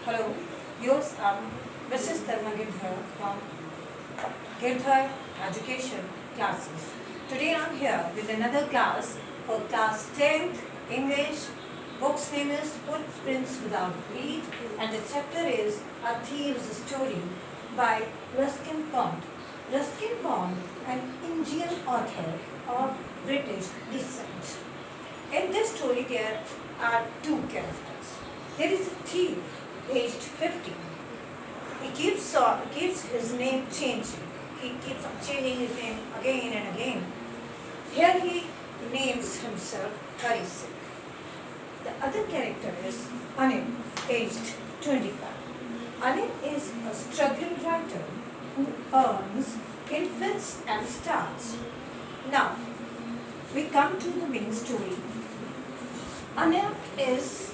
Hello, yours Mrs. Dharma Girdhar from Girdhar Education Classes. Today I'm here with another class for class 10th English. Book's name is Footprints Without Bleed and the chapter is A Thief's Story by Ruskin Bond. Ruskin Bond, an Indian author of British descent. In this story there are two characters. There is a thief aged 50. He keeps his name changing. He keeps on changing his name again and again. Here he names himself Hari Singh. The other character is Anil, aged 25. Anil is a struggling writer who earns in fits and starts. Now, we come to the main story. Anil is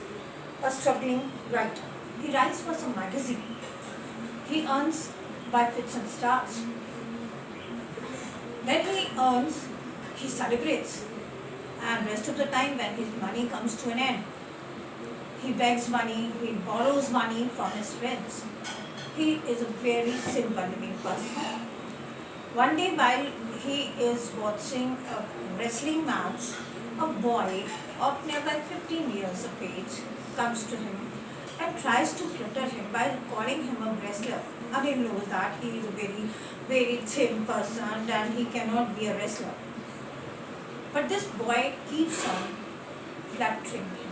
a struggling writer. He writes for some magazine. He earns by fits and starts. When he earns, he celebrates. And rest of the time when his money comes to an end, he begs money, he borrows money from his friends. He is a very simple living person. One day while he is watching a wrestling match, a boy of nearby 15 years of age comes to him and tries to flatter him by calling him a wrestler. Anil knows that he is a very thin person and he cannot be a wrestler. But this boy keeps on flattering him.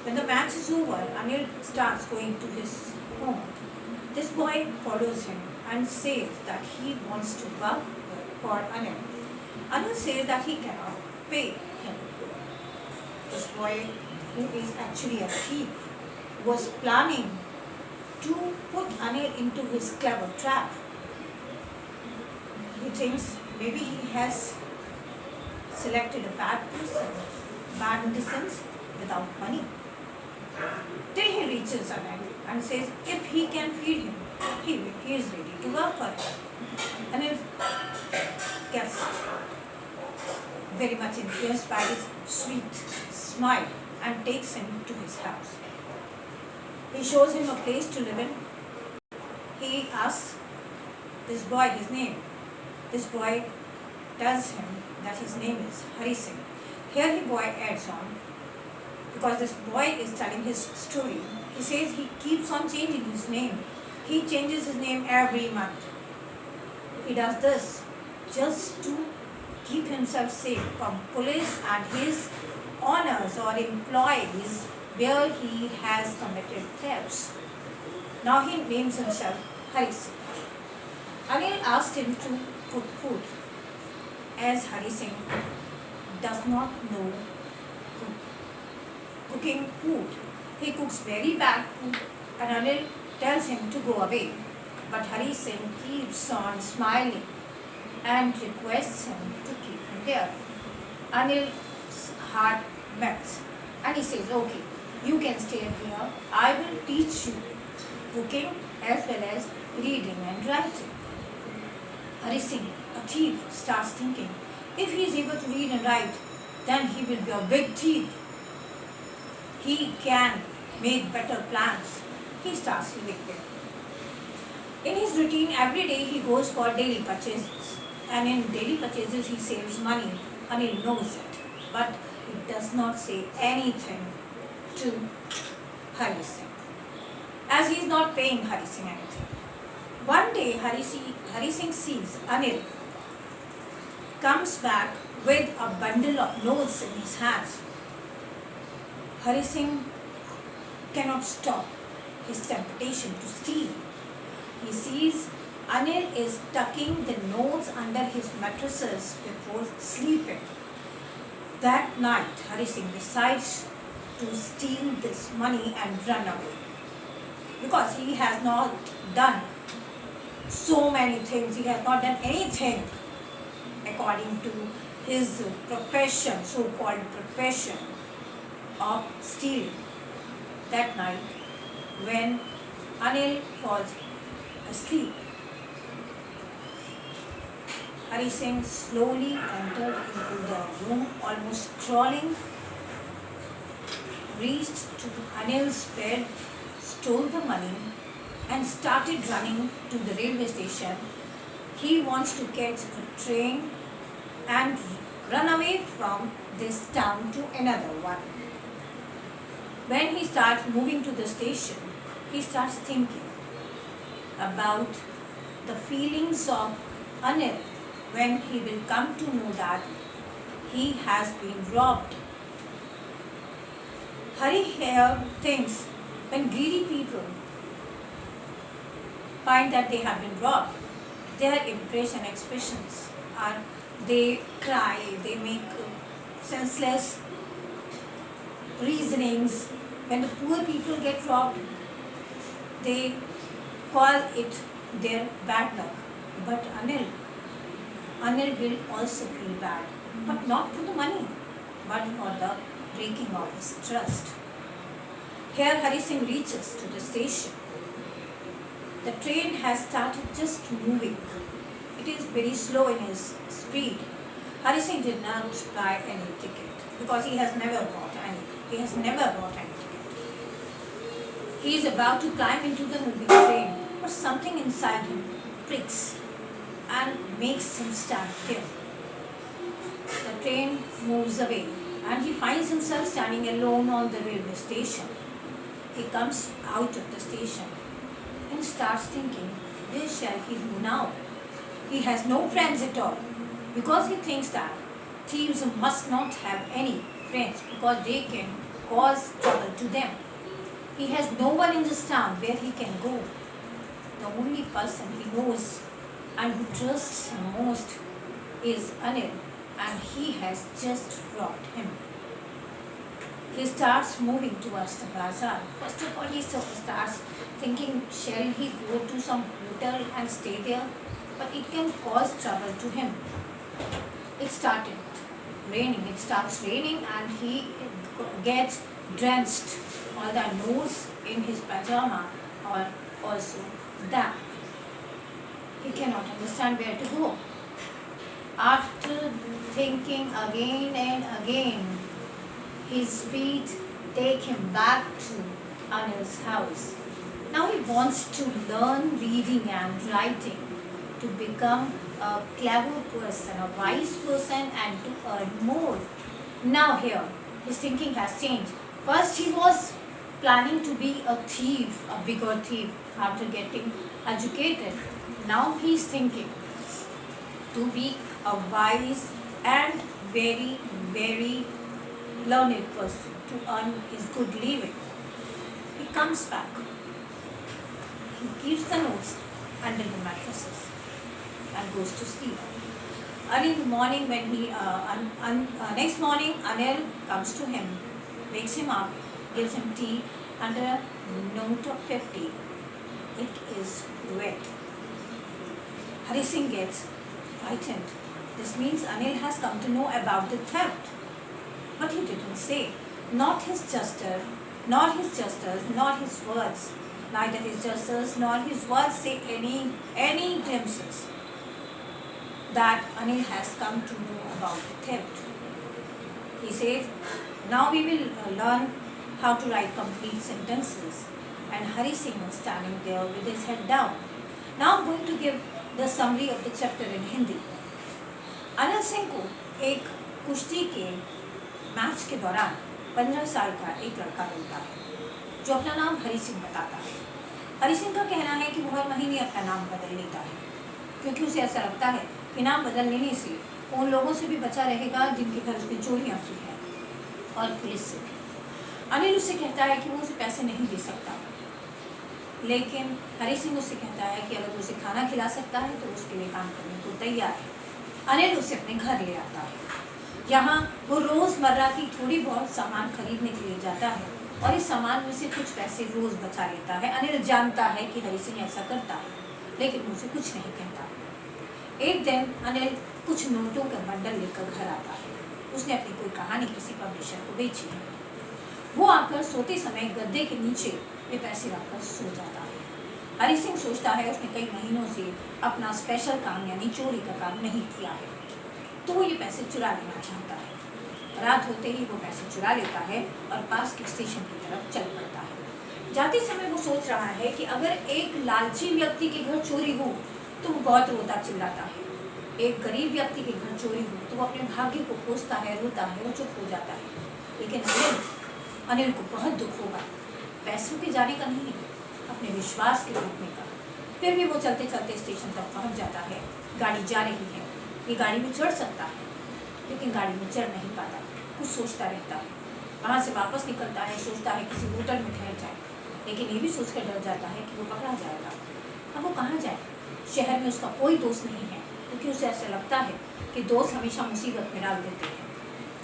When the match is over, Anil starts going to his home. This boy follows him and says that he wants to work for Anil. Anil says that he cannot pay him. This boy, who is actually a thief, was planning to put Anil into his clever trap. He thinks maybe he has selected a bad person, bad medicines without money. Till he reaches Anil and says if he can feed him, he is ready to work for him. Anil gets very much impressed by his sweet smile and takes him to his house. He shows him a place to live in. He asks this boy his name. This boy tells him that his name is Hari Singh. Here the boy adds on, because this boy is telling his story. He says he keeps on changing his name. He changes his name every month. He does this just to keep himself safe from police and his owners or employees where he has committed thefts. Now he names himself Hari Singh. Anil asked him to cook food, as Hari Singh does not know cooking food. He cooks very bad food and Anil tells him to go away. But Hari Singh keeps on smiling and requests him to keep him there. Anil's heart melts and he says, okay, you can stay here. I will teach you cooking as well as reading and writing. Hari Singh, a thief, starts thinking, if he is able to read and write, then he will be a big thief. He can make better plans. He starts living there. In his routine, every day he goes for daily purchases. And in daily purchases he saves money. Anil knows it. But he does not say anything to Hari Singh, as he is not paying Hari Singh anything. One day Hari Singh sees Anil comes back with a bundle of notes in his hands. Hari Singh cannot stop his temptation to steal. He sees Anil is tucking the notes under his mattresses before sleeping. That night, Hari Singh decides to steal this money and run away. Because he has not done so many things, he has not done anything according to his profession, so-called profession of stealing. That night, when Anil falls asleep, Hari Singh slowly entered into the room, almost crawling, reached to Anil's bed, stole the money and started running to the railway station. He wants to catch a train and run away from this town to another one. When he starts moving to the station, he starts thinking about the feelings of Anil when he will come to know that he has been robbed. Hari here thinks when greedy people find that they have been robbed, their impression expressions are they cry, they make senseless reasonings. When the poor people get robbed, they call it their bad luck. But Anil will also feel bad, but not for the money, but for the breaking of his trust. Here Hari Singh reaches to the station. The train has started just moving. It is very slow in his speed. Hari Singh did not buy any ticket because he has never bought any. He has never bought any ticket. He is about to climb into the moving train, but something inside him pricks and makes him stand still. The train moves away and he finds himself standing alone on the railway station. He comes out of the station and starts thinking, where shall he go now? He has no friends at all because he thinks that thieves must not have any friends because they can cause trouble to them. He has no one in this town where he can go. The only person he knows and who trusts him most is Anil, and he has just robbed him. He starts moving towards the bazaar. First of all, he starts thinking, shall he go to some hotel and stay there? But it can cause trouble to him. It started raining. It starts raining and he gets drenched. All the nose in his pajama are also damp. He cannot understand where to go. After thinking again and again, his feet take him back to Anil's house. Now he wants to learn reading and writing to become a clever person, a wise person, and to earn more. Now here, his thinking has changed. First he was planning to be a thief, a bigger thief, after getting educated. Now he is thinking to be a wise and very, very learned person to earn his good living. He comes back. He keeps the notes under the mattresses and goes to sleep. Early in the morning, when next morning, Anil comes to him, wakes him up, gives him tea under a note of 50. It is wet. Hari Singh gets frightened. This means Anil has come to know about the theft. But he didn't say. Not his gestures, not his words. Neither his gestures nor his words say any glimpses that Anil has come to know about the theft. He says, now we will learn how to write complete sentences. And Hari Singh was standing there with his head down. Now I'm going to give the summary of the chapter in Hindi. Anil Singh को एक कुश्ती के match के दौरान 15 साल का एक लड़का मिलता है जो अपना नाम हरि सिंह बताता है। हरि सिंह का कहना है कि वो हर महीने अपना नाम बदल लेता है क्योंकि उसे ऐसा लगता है कि नाम बदल लेने से उन लोगों से भी बचा रहेगा जिनके घर उसने चोरियाँ की हैं और पुलिस से भी। अनिल उससे कहता है कि वो उसे पैसे नहीं दे सकता, लेकिन हरि सिंह उससे कहता है कि अगर वो उसे खाना खिला सकता है तो उसके लिए काम करने को तैयार है। अनिल उसे अपने घर ले आता है। यहाँ वो रोज़मर्रा की थोड़ी बहुत सामान खरीदने के लिए जाता है और इस सामान में से कुछ पैसे रोज़ बचा लेता है। अनिल जानता है कि हरि सिंह ऐसा करता है, लेकिन मुझे कुछ नहीं कहता। एक दिन अनिल कुछ नोटों का बंडल लेकर घर आता है। उसने अपनी कोई कहानी किसी पब्लिशर को बेची है। वो आकर सोते समय गद्दे के नीचे ये पैसे रखकर सो जाता है। हरि सिंह सोचता है उसने कई महीनों से अपना स्पेशल काम यानी चोरी का काम नहीं किया है, तो वो ये पैसे चुरा लेना चाहता है। रात होते ही वो पैसे चुरा लेता है और पास के स्टेशन की तरफ चल पड़ता है। जाते समय वो सोच रहा है कि अगर एक लालची व्यक्ति के घर चोरी हो तो वो बहुत रोता चिल्लाता है, एक गरीब व्यक्ति के घर चोरी हो तो वो अपने भाग्य को कोसता है, रोता है, वो चुप हो जाता है। लेकिन अनिल को बहुत दुख होगा, पैसों के जाने का नहीं, अपने विश्वास के टूटने का। फिर भी वो चलते चलते स्टेशन तक पहुंच जाता है। गाड़ी जा रही है, ये गाड़ी में चढ़ सकता है, लेकिन गाड़ी में चढ़ नहीं पाता, कुछ सोचता रहता है। वहाँ से वापस निकलता है, सोचता है किसी होटल में ठहर जाए, लेकिन ये भी सोचकर डर जाता है कि वो पकड़ा जाएगा। अब वो कहाँ जाए? शहर में उसका कोई दोस्त नहीं है, क्योंकि उसे ऐसा लगता है कि दोस्त हमेशा मुसीबत में डाल देते हैं।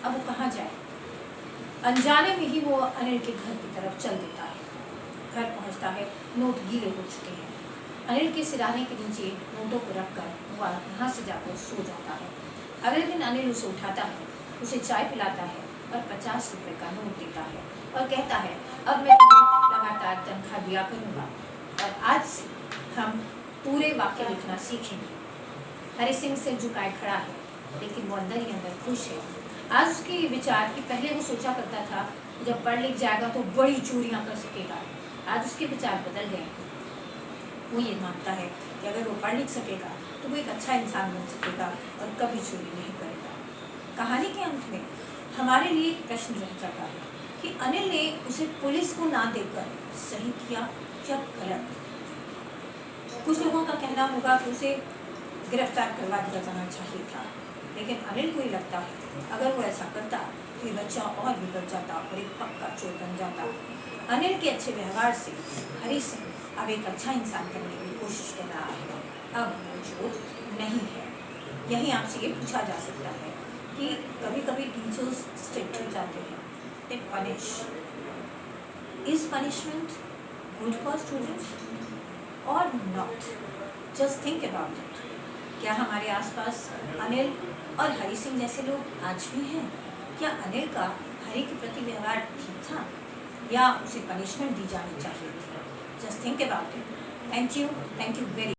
अब वो कहाँ जाए? अनजाने में ही वो अनिल के घर की तरफ चल देता है। घर पहुँचता है, नोट गीले हो चुके हैं। अनिल के सिराने के नीचे नोटों को रखकर वो यहाँ से जाकर सो जाता है। अगले दिन अनिल उसे उठाता है, उसे चाय पिलाता है और 50 रुपये का नोट देता है और कहता है, अब मैं तुम्हें लगातार तनख्वाह दिया करूँगा और आज से हम पूरे वाक्य लिखना सीखेंगे। हरी सिंह सिर झुकाए खड़ा है, लेकिन वो अंदर ही अंदर खुश है। आज उसके विचार कि पहले वो सोचा करता था जब पढ़ लिख जाएगा तो बड़ी चोरियाँ कर सकेगा, आज उसके विचार बदल गए। वो ये मानता है कि अगर वो पढ़ लिख सकेगा तो वो एक अच्छा इंसान बन सकेगा और कभी चोरी नहीं करेगा। कहानी के अंत में हमारे लिए एक प्रश्न रह जाता है कि अनिल ने उसे पुलिस को ना देकर सही किया या गलत। कुछ लोगों का कहना होगा कि उसे गिरफ्तार करवा दिया जाना चाहिए था, लेकिन अनिल को ही लगता है अगर वो ऐसा करता तो ये बच्चा और बिगड़ जाता और एक पक्का चोर बन जाता। अनिल के अच्छे व्यवहार से हरी सिंह अब एक अच्छा इंसान बनने की कोशिश कर रहा है, अब वो चोर नहीं है। यही आपसे ये पूछा जा सकता है कि कभी कभी टीचर्स स्ट्रिक्ट हो जाते हैं, they punish. Is punishment good for students और not? Just think about it. क्या हमारे आसपास अनिल और हरी सिंह जैसे लोग आज भी हैं? क्या अनिल का हरी के प्रति व्यवहार ठीक था या उसे पनिशमेंट दी जानी चाहिए? Just think about it. Thank you very